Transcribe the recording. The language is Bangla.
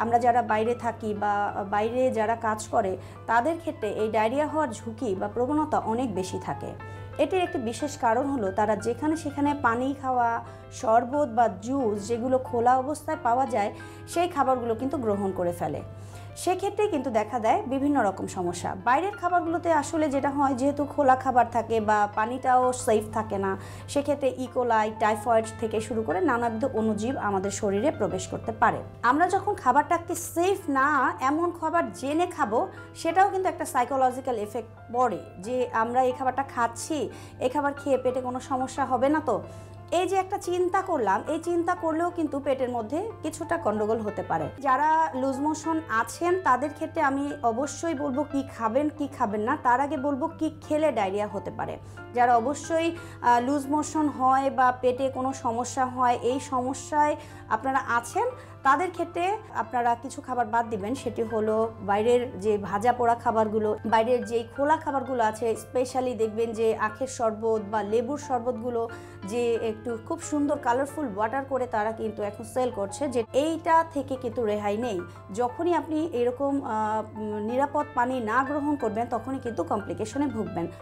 আমরা যারা বাইরে থাকি বা বাইরে যারা কাজ করে তাদের ক্ষেত্রে এই ডায়রিয়া হওয়ার ঝুঁকি বা প্রবণতা অনেক বেশি থাকে। এটির একটি বিশেষ কারণ হলো তারা যেখানে সেখানে পানি খাওয়া, শরবত বা জুস যেগুলো খোলা অবস্থায় পাওয়া যায় সেই খাবারগুলো কিন্তু গ্রহণ করে ফেলে। সেক্ষেত্রে কিন্তু দেখা দেয় বিভিন্ন রকম সমস্যা। বাইরের খাবারগুলোতে আসলে যেটা হয়, যেহেতু খোলা খাবার থাকে বা পানিটাও সেফ থাকে না, সেক্ষেত্রে ইকোলাই, টাইফয়েড থেকে শুরু করে নানাবিধ অণুজীব আমাদের শরীরে প্রবেশ করতে পারে। আমরা যখন খাবারটাকে সেফ না এমন খাবার জেনে খাবো, সেটাও কিন্তু একটা সাইকোলজিক্যাল এফেক্ট পড়ে যে আমরা এই খাবারটা খাচ্ছি, এই খাবার খেয়ে পেটে কোনো সমস্যা হবে না তো। এই যে একটা চিন্তা করলাম, এই চিন্তা করলেও কিন্তু পেটের মধ্যে কিছুটা গন্ডগোল হতে পারে। যারা লুজ মোশন আছেন তাদের ক্ষেত্রে আমি অবশ্যই বলবো কি খাবেন কি খাবেন না, তার আগে বলবো কি খেলে ডায়রিয়া হতে পারে। যারা অবশ্যই লুজ মোশন হয় বা পেটে কোনো সমস্যা হয়, এই সমস্যায় আপনারা আছেন, তাদের ক্ষেত্রে আপনারা কিছু খাবার বাদ দিবেন। সেটি হলো বাইরের যে ভাজা পোড়া খাবারগুলো, বাইরের যেই খোলা খাবারগুলো আছে, স্পেশালি দেখবেন যে আখের শরবত বা লেবুর শরবতগুলো যে একটু খুব সুন্দর কালারফুল ওয়াটার করে তারা কিন্তু এখন সেল করছে, যে এইটা থেকে কিন্তু রেহাই নেই। যখনই আপনি এরকম নিরাপদ পানি না গ্রহণ করবেন তখনই কিন্তু কমপ্লিকেশনে ভুগবেন।